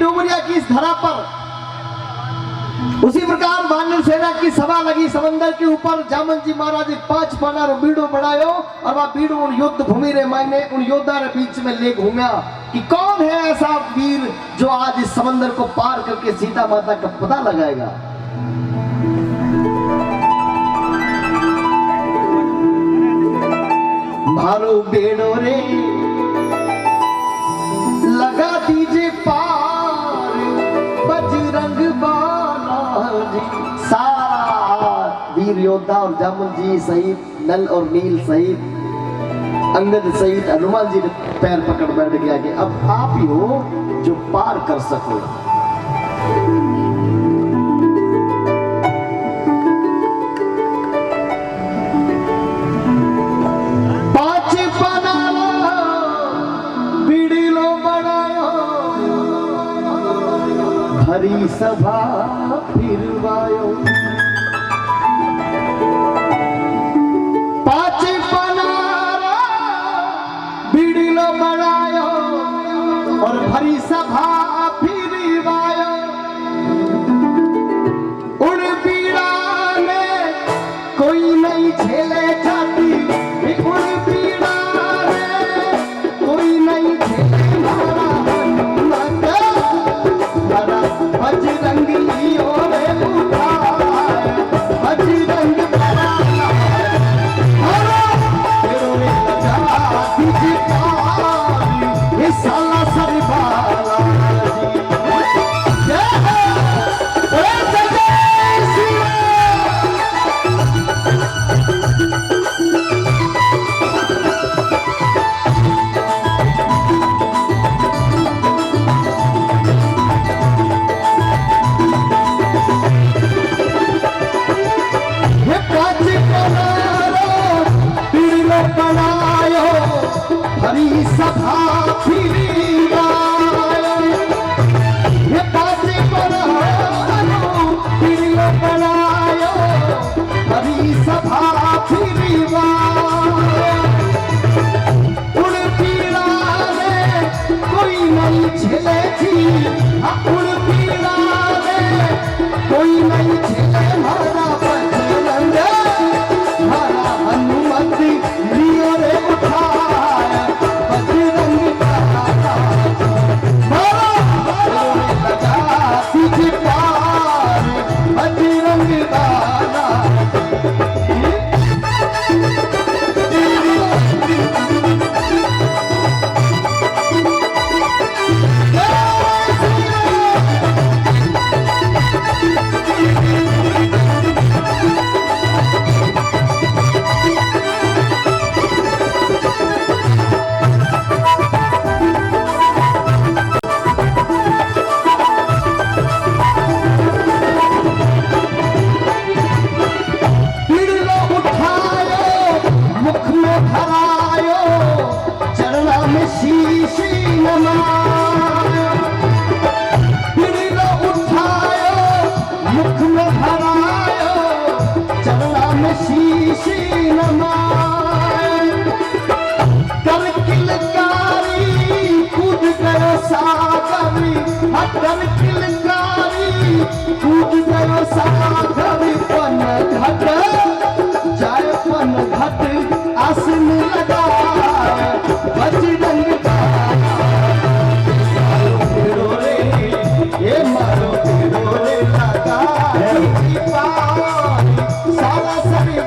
डुमरिया की इस धरा पर उसी प्रकार वानर सेना की सभा लगी समंदर के ऊपर। जामन जी महाराज 5 पाना रो बीड़ो बनायो और वह बीड़ो उन युद्ध भूमि रे मायने उन योद्धा रे बीच में ले घूमया कि कौन है ऐसा वीर जो आज इस समंदर को पार करके सीता माता का पता लगाएगा। मारो बेड़ो रे लगा दीजिए पार बजरंग बालाजी। सारा वीर योद्धा और जामुन जी सहित नल और नील सहित अंगद सहित हनुमान जी ने पैर पकड़ बैठ गया कि अब आप ही हो जो पार कर सको। हरी सभा फिरवायो 5 पनारा बीड़ीलो बनायो और भरी सभा फिरवायो। उन बीड़ा में कोई नहीं झेले जाती, उन बीड़ा में कोई नहीं झेले मारा बजरंग लियो रे उठाए बजरंग बना तेरो रे लगा दीजिए पार ये साला सरबाला जी जय हरी सभा फिरवायो। ये 5 पनारा बीड़ीलो बनायो हरी सभा फिरवायो। उन पीड़ा में कोई नहीं झेले थी, उन पीड़ा में कोई नहीं झेले मारा बजरंग मारा हनुमत लियो रे उठाए बजरंग बना लगा तुझे पार बजरंग बना। कूद गयो सागर पन घट जाय पन घट आसन लगा बजरंग मारो रे ये मारो रे लगा सारा सभी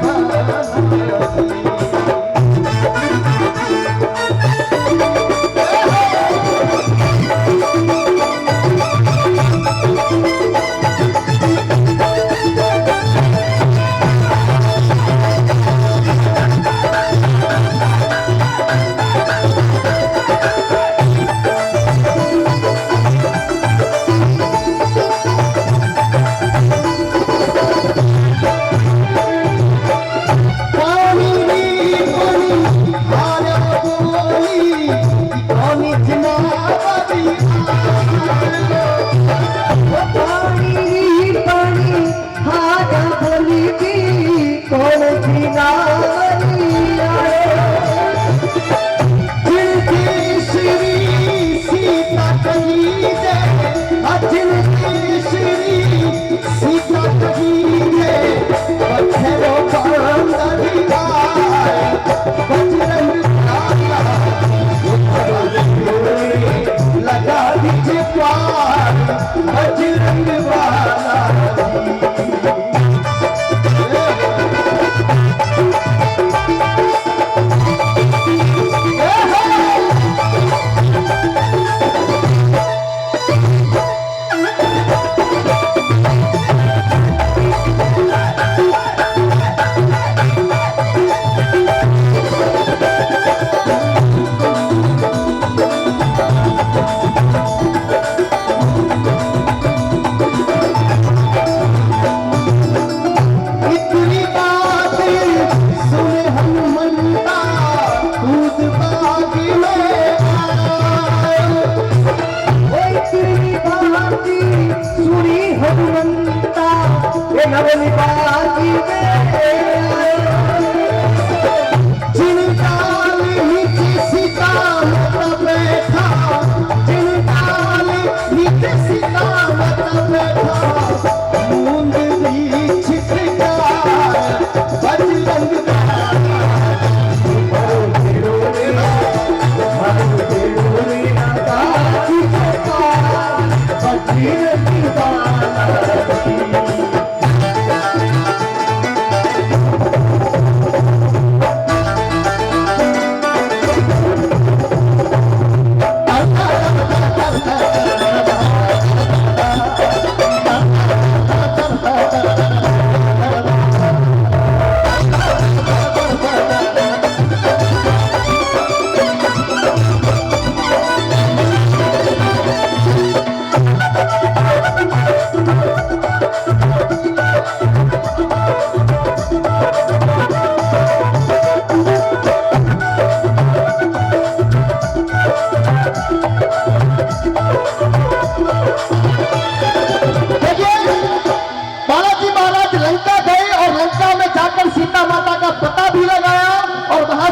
बजरंग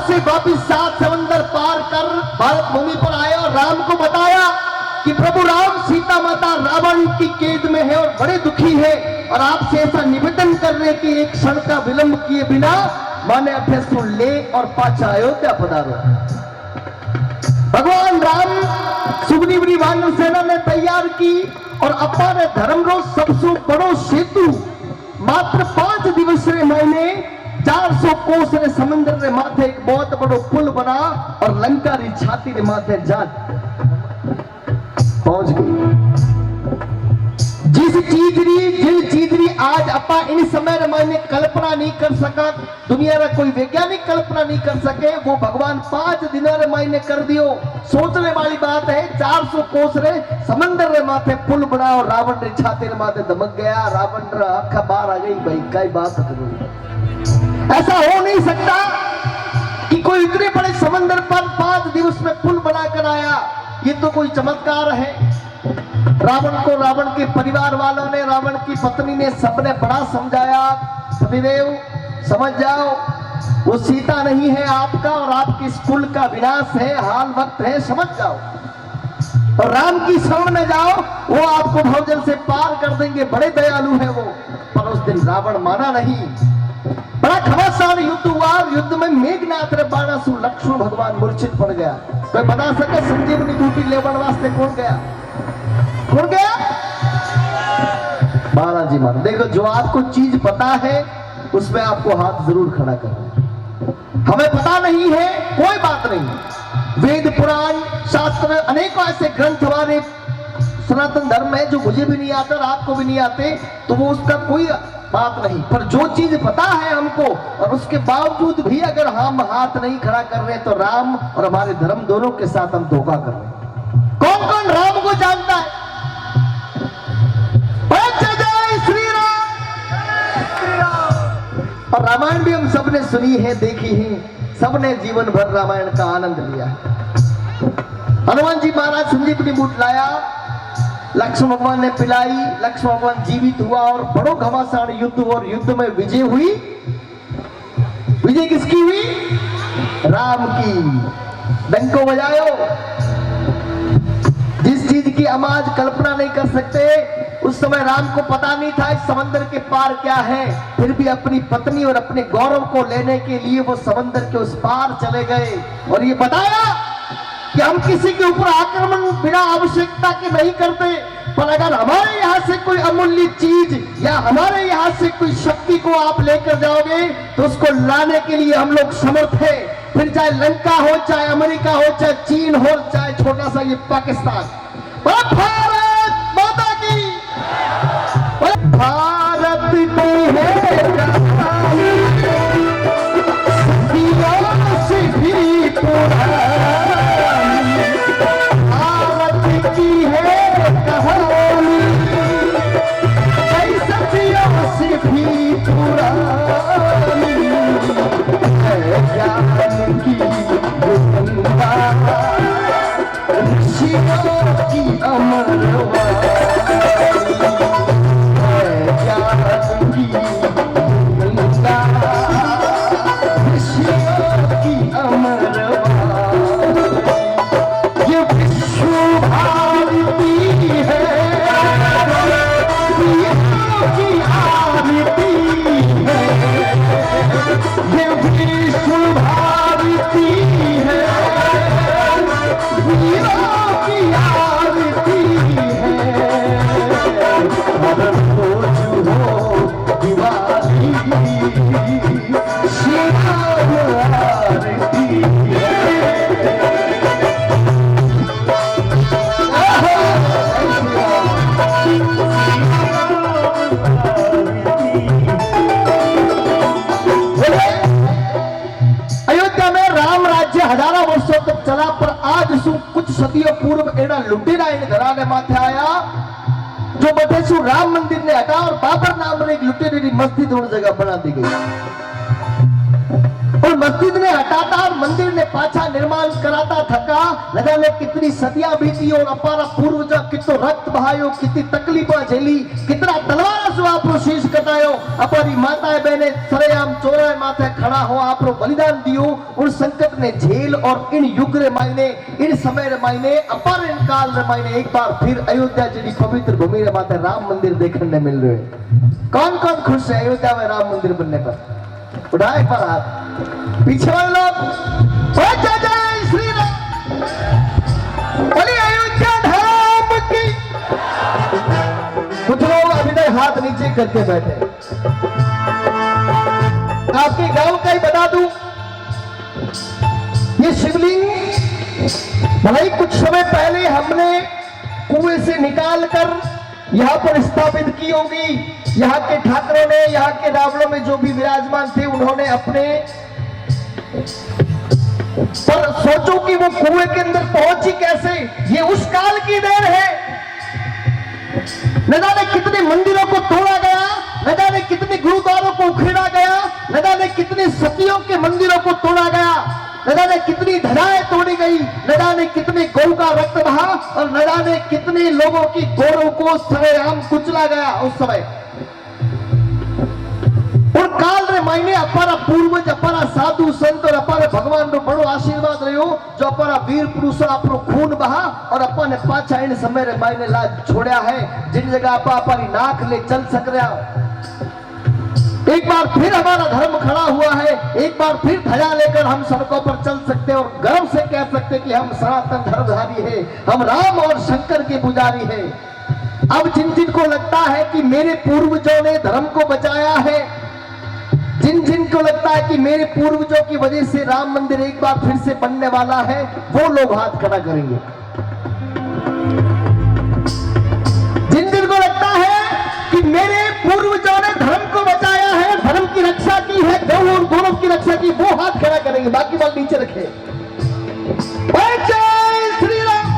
से वापिस 7 समंदर पार कर भारत भूमि पर आए और राम को बताया कि प्रभु राम सीता माता रावण की कैद में है और बड़े दुखी है और आपसे ऐसा निवेदन कर रहे कि एक क्षण का विलंब किए बिना माने अठे सुन ले और पाछा अयोध्या पधारो। भगवान राम सुग्रीवनी वानर सेना ने तैयार की और अपा ने धर्म रो सबसे बड़ो सेतु मात्र 5 दिवस रे महीने 400 कोस रे समुद्र रे माथे एक बहुत बड़ो पुल बना और लंका री छाती रे माथे जा पहुंच गई। जिस चीज री आज अपा इन समय रे मैंने कल्पना नहीं कर सका, दुनिया रा कोई वैज्ञानिक कल्पना नहीं कर सके, वो भगवान 5 दिनों रे मैंने कर दियो। सोचने वाली बात है 400 कोस रे समंदर रे माथे पुल बना और रावण रे छाती रे माथे दमक गया, रावण रा आंख बाहर आ गई। भाई क्या बात करो, ऐसा हो नहीं सकता कि कोई इतने बड़े समंदर पर 5 दिवस में पुल बनाकर आया, ये तो कोई चमत्कार है। रावण को रावण के परिवार वालों ने, रावण की पत्नी ने, सबने बड़ा समझाया, पतिदेव समझ जाओ वो सीता नहीं है आपका और आपके इस कुल का विनाश है, हाल वक्त है, समझ जाओ और राम की शरण में जाओ, वो आपको भवजल से पार कर देंगे, बड़े दयालु है वो। पर उस दिन रावण माना नहीं, बड़ा घमासान युद्ध हुआ। युद्ध में मेघनाथ रे बाणासुर लक्ष्मण भगवान मूर्छित पड़ गया। कोई बता सके संजीवनी बूटी लेवन वास्ते कौन गया? कौन गया? बालाजी मान। देखो जो आपको चीज पता है उसमें आपको हाथ जरूर खड़ा करना। हमें पता नहीं है कोई बात नहीं, वेद पुराण शास्त्र अनेकों ऐसे ग्रंथ हमारे सनातन धर्म में जो मुझे भी नहीं आते और आपको भी नहीं आते, तो वो उसका कोई बात नहीं। पर जो चीज पता है हमको और उसके बावजूद भी अगर हम हाथ नहीं खड़ा कर रहे तो राम और हमारे धर्म दोनों के साथ हम धोखा कर रहे हैं। कौन कौन राम को जानता है? जय श्री राम। और रामायण भी हम सबने सुनी है, देखी है, सबने जीवन भर रामायण का आनंद लिया है। हनुमान जी महाराज संजीवनी बूट लाया, लक्ष्मण भगवान ने पिलाई, लक्ष्मण भगवान जीवित हुआ और बड़ो घमासान युद्ध और युद्ध में विजय हुई। विजय किसकी हुई? राम की। डंको बजायो। जिस चीज की हम आज कल्पना नहीं कर सकते, उस समय राम को पता नहीं था इस समंदर के पार क्या है, फिर भी अपनी पत्नी और अपने गौरव को लेने के लिए वो समंदर के उस पार चले गए और ये बताया कि हम किसी के ऊपर आक्रमण बिना आवश्यकता के नहीं करते, पर अगर हमारे यहाँ से कोई अमूल्य चीज या हमारे यहाँ से कोई शक्ति को आप लेकर जाओगे तो उसको लाने के लिए हम लोग समर्थ हैं, फिर चाहे लंका हो, चाहे अमेरिका हो, चाहे चीन हो, चाहे छोटा सा ये पाकिस्तान। भारत माता की, भारत की है कहानी, सदियों से भी पुरानी, भारत की है कहानी, कई सदियों से भी पुरानी, है ज्ञान की गंगा, ऋषियों की अमर वाणी, है ज्ञान की गंगा, ऋषियों की अमर वाणी, ये विश्व भारती है, वीरों की आरती है, ये विश्व भारती है, वीरों की आरती है, हर रोज हो दिवाली, श्री राम आरती अयोध्या में राम राज्य हजारों वर्षों तक चला, पर आज कुछ सदियों पूर्व एड़ा लुटेरा इन घराने माथे आया जो बटेसु राम मंदिर ने हटा और बाबर नाम ने एक लुटेरे की मस्जिद उन जगह बना दी गई। और मस्जिद ने हटाता और मंदिर ने पाछा निर्माण कराता थका, न जाने कितनी सदियां बीती और अपारा पूर्वज कितो रक्त बहायो, कितनी तकलीफा झेली, कितना तलवार से आपरो शीश कटायो, अपारी माताएं बहने सरेआम चौराहे माथे खड़ा हो आपरो बलिदान दियो, उन संकट ने झेल और इन युग रे मायने, इन समय रे मायने, अपार इन काल रे मायने एक बार फिर अयोध्या जी पवित्र भूमि रे माथे राम मंदिर देखने मिल रहे हैं। कौन कौन खुश है अयोध्या में राम मंदिर बनने पर? उठाए पर हाथ। पीछे वाले लोग जय जय श्री राम, बोलिए अयोध्या धाम की। कुछ लोग अभी तक हाथ नीचे करके बैठे। आपके गांव का ही बता दूं, ये शिवलिंग भले कुछ समय पहले हमने कुएं से निकालकर यहाँ पर स्थापित की होगी। यहाँ के ठाकरों ने, यहाँ के रावणों में जो भी विराजमान थे उन्होंने अपने, पर सोचो कि वो कुएं के अंदर पहुंची कैसे, ये उस काल की देन है। न जाने कितने मंदिरों को तोड़ा गया, न जाने कितने गुरुद्वारों को उखेड़ा गया, न जाने कितने सतियों के मंदिरों को तोड़ा गया, न जाने कितनी धराएं तोड़ी गई, न जाने कितने गौ का रक्त बहा और न जाने कितने लोगों की गौरव को सरेआम कुचला गया उस समय। और काल रे मायने अपारा पूर्वज, अपारा साधु संत और अपारा भगवान रो बड़ो आशीर्वाद रह्यो जो अपारा वीर पुरुष आपरो खून बहा और अपने पाछा इन समय रे मायने लाज छोड़या है, जिन जगह आपा अपारी नाक ले चल सक रहा। एक बार फिर हमारा धर्म खड़ा हुआ है, एक बार फिर ध्वजा लेकर हम सड़कों पर चल सकते हैं और गर्व से कह सकते हैं कि हम सनातन धर्मधारी हैं, हम राम और शंकर के पुजारी हैं। अब जिन जिन को लगता है कि मेरे पूर्वजों ने धर्म को बचाया है, जिन जिन को लगता है कि मेरे पूर्वजों की वजह से राम मंदिर एक बार फिर से बनने वाला है, वो लोग हाथ खड़ा करेंगे। जिन जिन को लगता है कि मेरे पूर्वजों ने धर्म को बचाया है, धर्म की रक्षा की है, गौ और गौरव की रक्षा की, वो हाथ खड़ा करेंगे, बाकी बाल नीचे रखे। जय श्री राम।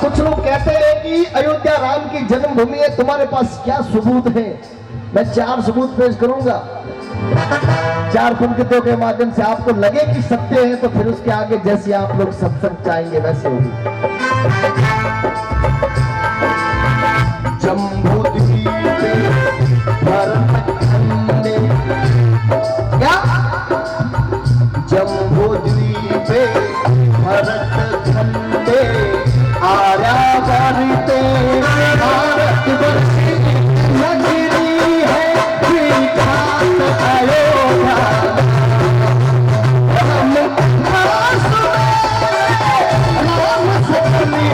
कुछ लोग कहते हैं कि अयोध्या राम की जन्मभूमि है, तुम्हारे पास क्या सबूत है? मैं 4 सबूत पेश करूंगा, 4 पंक्तियों के माध्यम से आपको लगे कि सत्य है तो फिर उसके आगे जैसे आप लोग सत्संग चाहेंगे वैसे होगी। जम्बूद्वीपे भरतखंडे, क्या? जम्बूद्वीपे भरतखंडे आर्यावर्ते भारतवर्ष नगरी है विख्यात अयोध्या। हम राम सकली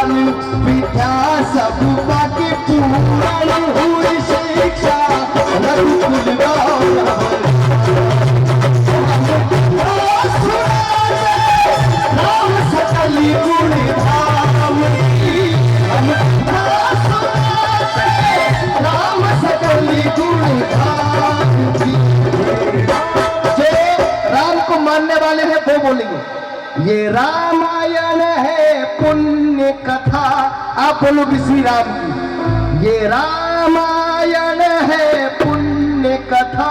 ज्ञान विद्या सब बाकी पूर्ण हुई शिक्षा रघुकुल गौरव राम सकली गुण धाम की राम सकली गुण धाम की। जो राम को मानने वाले हैं वो बोलेंगे ये रामायण है पुण्य कथा। आप बोलो भी श्री राम की। ये रामायण है पुण्य कथा।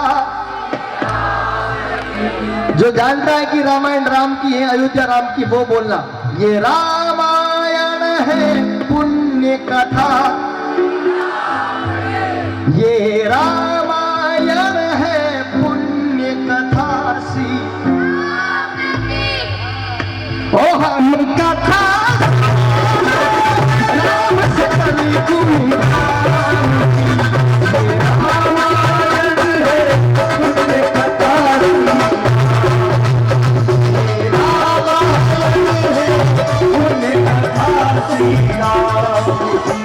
जो जानता है कि रामायण राम की है, अयोध्या राम की, वो बोलना ये रामायण है पुण्य कथा। ये रामायण है पुण्य कथा सी ओ हम कथा राम सकली गुण धाम की। ये रामायण है पुण्य कथा ये रामायण है पुण्य कथा श्री राम की।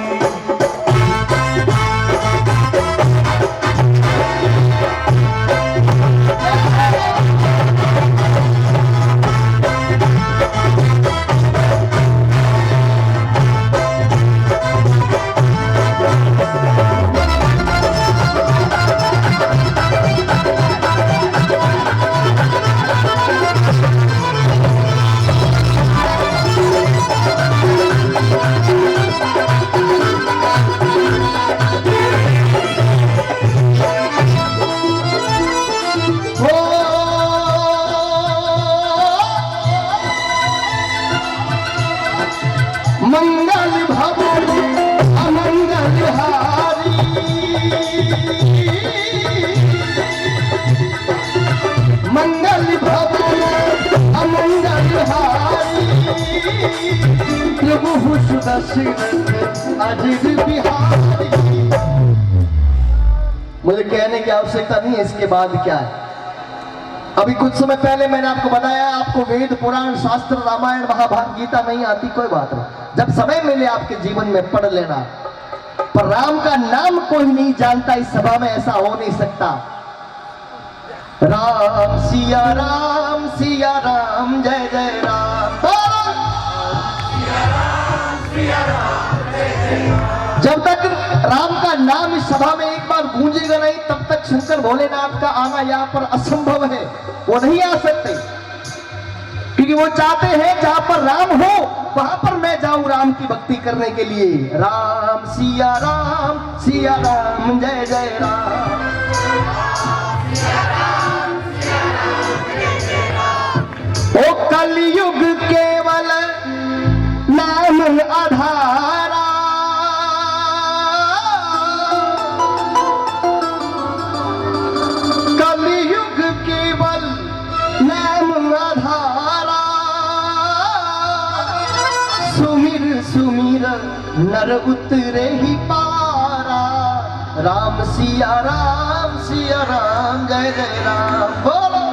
मंगल भवन अमंगल हारी मंगल भवन अमंगल हारी प्रभु दशरथ अजित बिहारी। मुझे कहने की आवश्यकता नहीं है इसके बाद क्या है। अभी कुछ समय पहले मैंने आपको बताया आपको वेद पुराण शास्त्र रामायण महाभारत गीता नहीं आती, कोई बात नहीं, जब समय मिले आपके जीवन में पढ़ लेना। पर राम का नाम कोई नहीं जानता, इस सभा में ऐसा हो नहीं सकता। राम सिया राम जय जय राम। जब तक राम का नाम इस सभा में एक बार गूंजेगा नहीं तब तक शंकर भोलेनाथ का आना यहाँ पर असंभव है। वो नहीं आ सकते क्योंकि वो चाहते हैं जहां पर राम हो वहां पर मैं जाऊं राम की भक्ति करने के लिए। राम सिया राम जय जय राम। ओ कलयुग केवल नाम आधारा कलयुग केवल नाम आधारा सुमिर सुमिर नर उतरे ही पारा। राम सिया राम जय जय राम। बोलो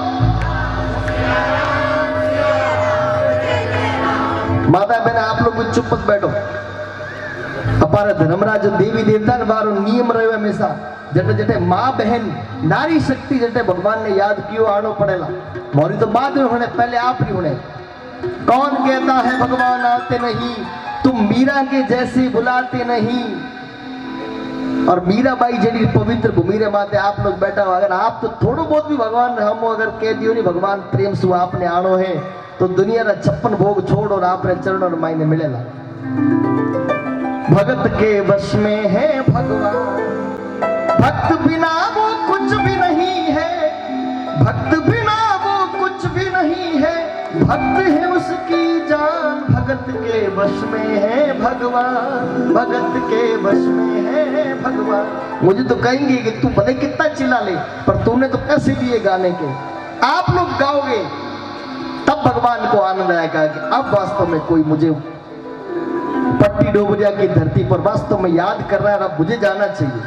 माता बहन आप लोग कुछ चुप मत बैठो। अपार धर्मराज देवी देवता ने बारो नियम रहे हमेशा जटे जटे माँ बहन नारी शक्ति जटे भगवान ने याद कियो आनो पड़ेला। मोरी तो बाद में होने पहले आप ही होने। कौन कहता है भगवान आते नहीं, तुम मीरा के जैसे बुलाते नहीं। और मीराबाई जड़ी पवित्र भूमि रे माते आप लोग बैठा हो, अगर आप तो थोड़ा बहुत भी भगवान हम अगर कह दियो नहीं भगवान प्रेम से आपने आनो है तो दुनिया का 56 भोग छोड़ और आपने चरण और मायने मिलेला। भगत के वश में है भगवान, भक्त बिना वो कुछ भी नहीं है, भक्त बिना वो कुछ भी नहीं है, भक्त है उसकी जान। भगत के वश में है भगवान, भगत के वश में है भगवान। मुझे तो कहेंगे कि तू भले कितना चिल्ला ले पर तूने तो पैसे दिए गाने के। आप लोग गाओगे तब भगवान को आनंद आएगा कि अब वास्तव में कोई मुझे पट्टी डोबरिया की धरती पर वास्तव में याद कर रहा है, अब मुझे जाना चाहिए।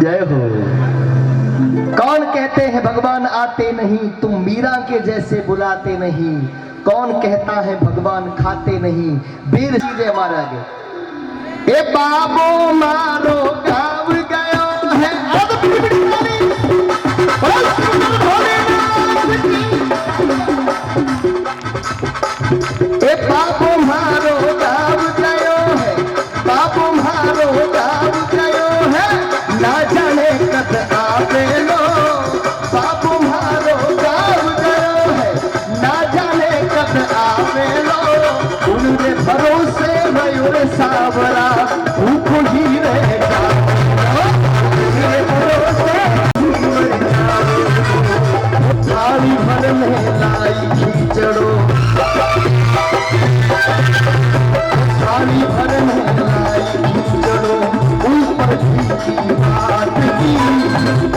जय हो। कौन कहते हैं भगवान आते नहीं, तुम मीरा के जैसे बुलाते नहीं। कौन कहता है भगवान खाते नहीं, वीर सीधे मारा गए। ए बाबो मारो गाँव गयो है, ए बाबो मारो गाँव गयो है, बाबो मारो गाँव गयो है, ना जाने कद आवे लो। बाबू मारो गाँव गयो है, ना जाने कद आवे लो। उनके भरोसे मयूर सावरा भूख ही रहेगा, उनके भरोसे थाली भर में लाई खींचड़ो, थाली भर में लाई खींचड़ो, ऊपर की बात की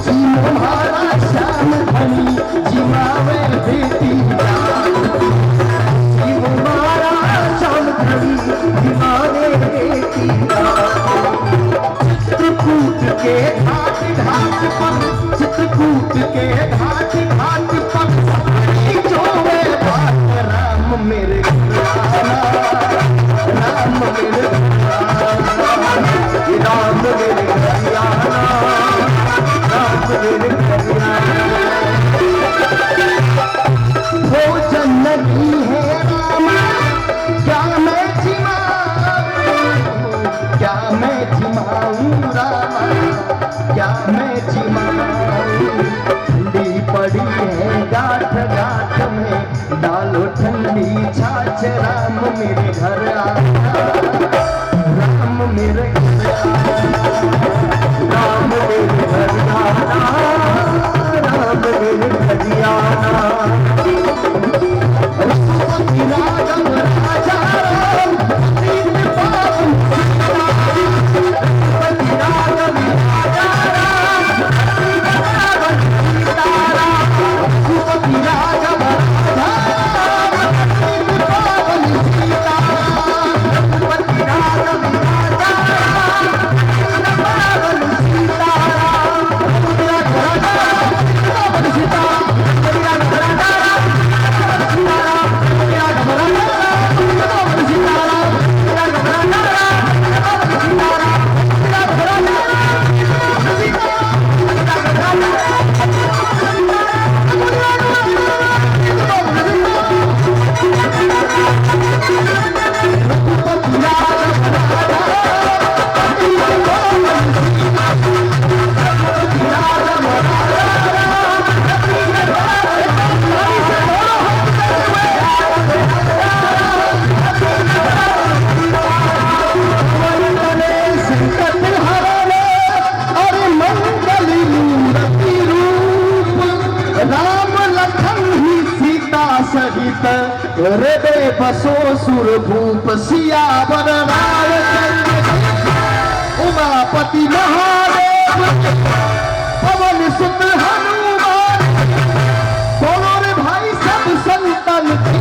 जी तुम्हारा श्याम धनी जिमावे बेटी जान, जी तुम्हारा श्याम धनी जिमावे बेटी जान। चित्रकूट के घाट घाट पर, चित्रकूट के घाट घाट पर जो है बात राम मेरे आना, राम मेरे राम मेरे हरियाणा, राम मेरे हरियाणा। वो जन्नती है रामा, क्या मैं जिमाऊं, क्या मैं जिमाऊं रामा, क्या मैं जिमाऊं। ठंडी पड़ी है गाठ गाठ में, डालो ठंडी छाछ राम मेरे घर आना, राम मेरे घर आना, राम मेरे घर आना, राम मेरे घर आना। राघव राजा राम, तीन बाबू राघव राजा राम, सुपति राघव राजा तीन बाबू सीता, सुपति राघव राजा तीन बाबू सीता, सहित हृदय बसो सुर भूप सियावर रामचंद्र, उमापति महादेव पवन सुत हनुमान। बोलो रे भाई सब संतन की,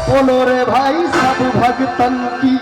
बोलो रे भाई सब भक्तन की।